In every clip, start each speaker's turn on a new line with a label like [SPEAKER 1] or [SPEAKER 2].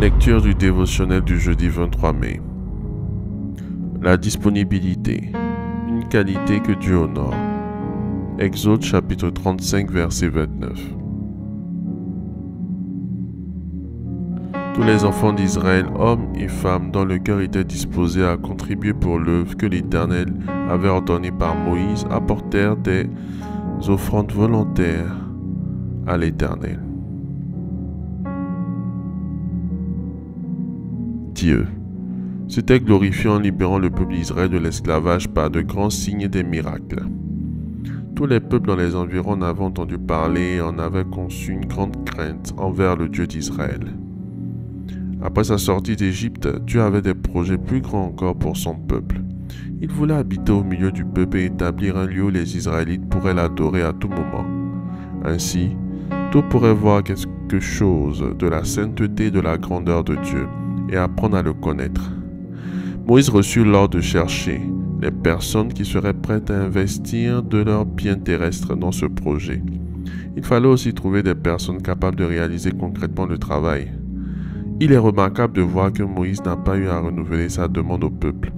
[SPEAKER 1] Lecture du dévotionnel du jeudi 23 mai. La disponibilité, une qualité que Dieu honore. Exode chapitre 35 verset 29. Tous les enfants d'Israël, hommes et femmes dont le cœur était disposé à contribuer pour l'œuvre que l'Éternel avait ordonnée par Moïse, apportèrent des offrandes volontaires à l'Éternel. Dieu s'était glorifié en libérant le peuple d'Israël de l'esclavage par de grands signes et des miracles. Tous les peuples dans les environs en avaient entendu parler et en avaient conçu une grande crainte envers le Dieu d'Israël. Après sa sortie d'Égypte, Dieu avait des projets plus grands encore pour son peuple. Il voulait habiter au milieu du peuple et établir un lieu où les Israélites pourraient l'adorer à tout moment. Ainsi, tout pourrait voir quelque chose de la sainteté et de la grandeur de Dieu et apprendre à le connaître. Moïse reçut l'ordre de chercher les personnes qui seraient prêtes à investir de leurs biens terrestres dans ce projet. Il fallait aussi trouver des personnes capables de réaliser concrètement le travail. Il est remarquable de voir que Moïse n'a pas eu à renouveler sa demande au peuple.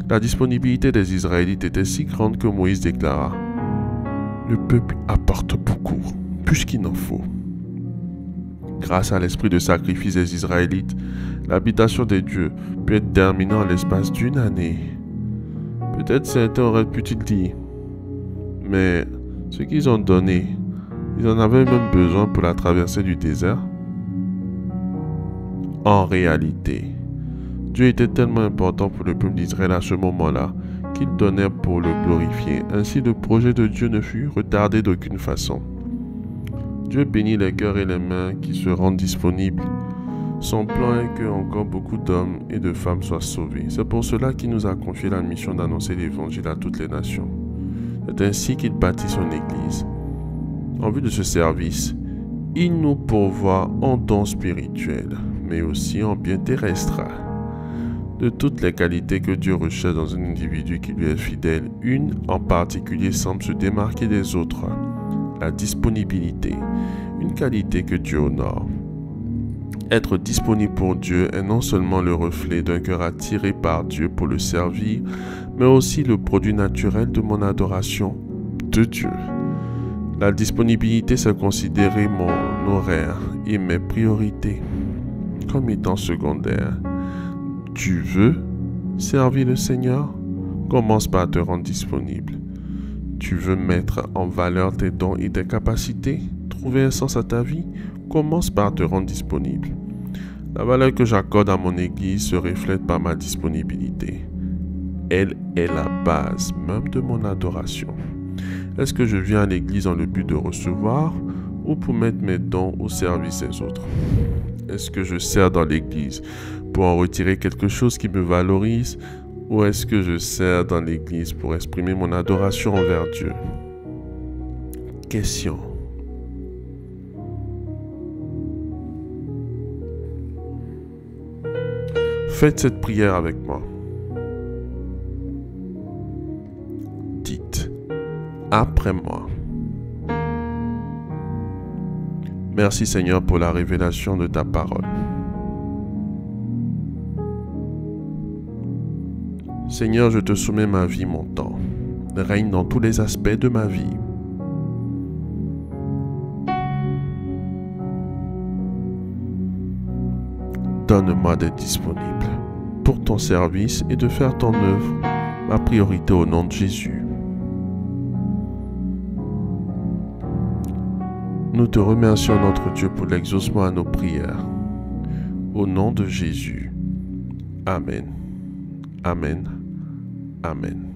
[SPEAKER 1] La disponibilité des Israélites était si grande que Moïse déclara « Le peuple apporte beaucoup, plus qu'il n'en faut. » Grâce à l'esprit de sacrifice des Israélites, l'habitation des dieux peut être terminée en l'espace d'une année. Peut-être certains auraient-ils dit, mais ce qu'ils ont donné, ils en avaient même besoin pour la traversée du désert. En réalité, Dieu était tellement important pour le peuple d'Israël à ce moment-là qu'il donnait pour le glorifier. Ainsi, le projet de Dieu ne fut retardé d'aucune façon. Dieu bénit les cœurs et les mains qui se rendent disponibles. Son plan est que encore beaucoup d'hommes et de femmes soient sauvés. C'est pour cela qu'il nous a confié la mission d'annoncer l'évangile à toutes les nations. C'est ainsi qu'il bâtit son Église. En vue de ce service, il nous pourvoit en dons spirituels, mais aussi en biens terrestres. De toutes les qualités que Dieu recherche dans un individu qui lui est fidèle, une en particulier semble se démarquer des autres. La disponibilité, une qualité que Dieu honore. Être disponible pour Dieu est non seulement le reflet d'un cœur attiré par Dieu pour le servir, mais aussi le produit naturel de mon adoration de Dieu. La disponibilité, c'est considérer mon horaire et mes priorités comme étant secondaires. Tu veux servir le Seigneur? Commence par te rendre disponible. Tu veux mettre en valeur tes dons et tes capacités? Trouver un sens à ta vie? Commence par te rendre disponible. La valeur que j'accorde à mon Église se reflète par ma disponibilité. Elle est la base même de mon adoration. Est-ce que je viens à l'Église dans le but de recevoir ou pour mettre mes dons au service des autres? Est-ce que je sers dans l'Église pour en retirer quelque chose qui me valorise ou est-ce que je sers dans l'Église pour exprimer mon adoration envers Dieu? Question. Faites cette prière avec moi. Dites, après moi. Merci Seigneur pour la révélation de ta parole. Seigneur, je te soumets ma vie, mon temps. Règne dans tous les aspects de ma vie. Donne-moi d'être disponible pour ton service et de faire ton œuvre ma priorité au nom de Jésus. Nous te remercions, notre Dieu, pour l'exaucement à nos prières. Au nom de Jésus. Amen. Amen. Amen.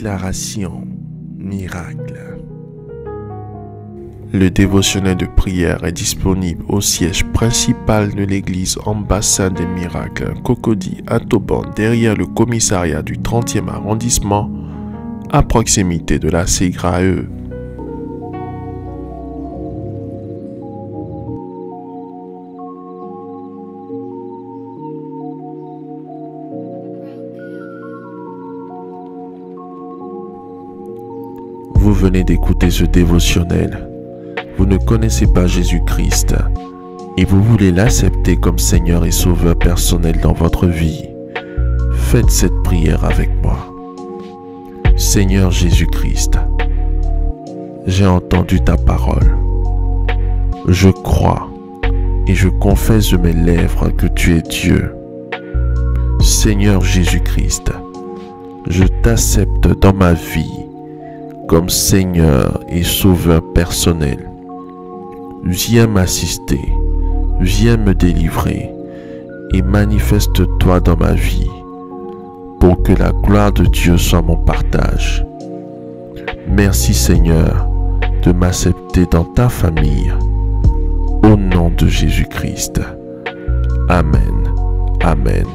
[SPEAKER 1] Déclaration miracle. Le dévotionnel de prière est disponible au siège principal de l'église Ambassade des Miracles, Cocody à Toban, derrière le commissariat du 30e arrondissement, à proximité de la SEGRAE. Vous venez d'écouter ce dévotionnel. Vous ne connaissez pas Jésus-Christ et vous voulez l'accepter comme Seigneur et Sauveur personnel dans votre vie. Faites cette prière avec moi. Seigneur Jésus-Christ, j'ai entendu ta parole. Je crois et je confesse de mes lèvres que tu es Dieu. Seigneur Jésus-Christ, je t'accepte dans ma vie comme Seigneur et Sauveur personnel. Viens m'assister, viens me délivrer et manifeste-toi dans ma vie pour que la gloire de Dieu soit mon partage. Merci Seigneur de m'accepter dans ta famille. Au nom de Jésus-Christ. Amen, amen,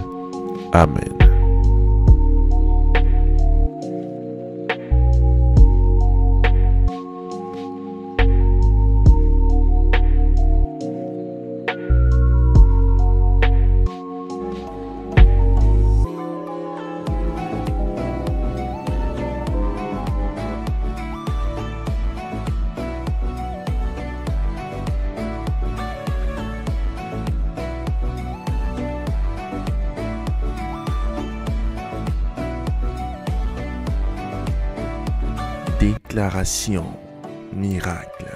[SPEAKER 1] amen. Déclaration miracle.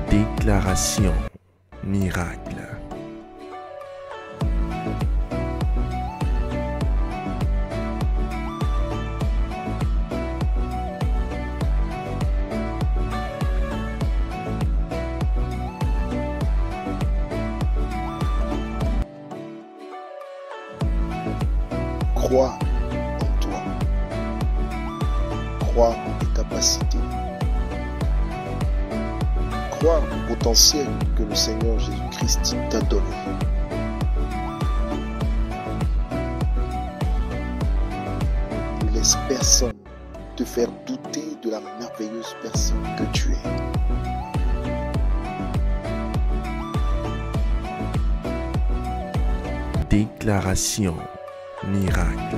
[SPEAKER 1] Déclaration miracle.
[SPEAKER 2] Crois en toi. Crois en tes capacités. Crois au potentiel que le Seigneur Jésus-Christ t'a donné. Ne laisse personne te faire douter de la merveilleuse personne que tu es.
[SPEAKER 1] Déclaration miracle.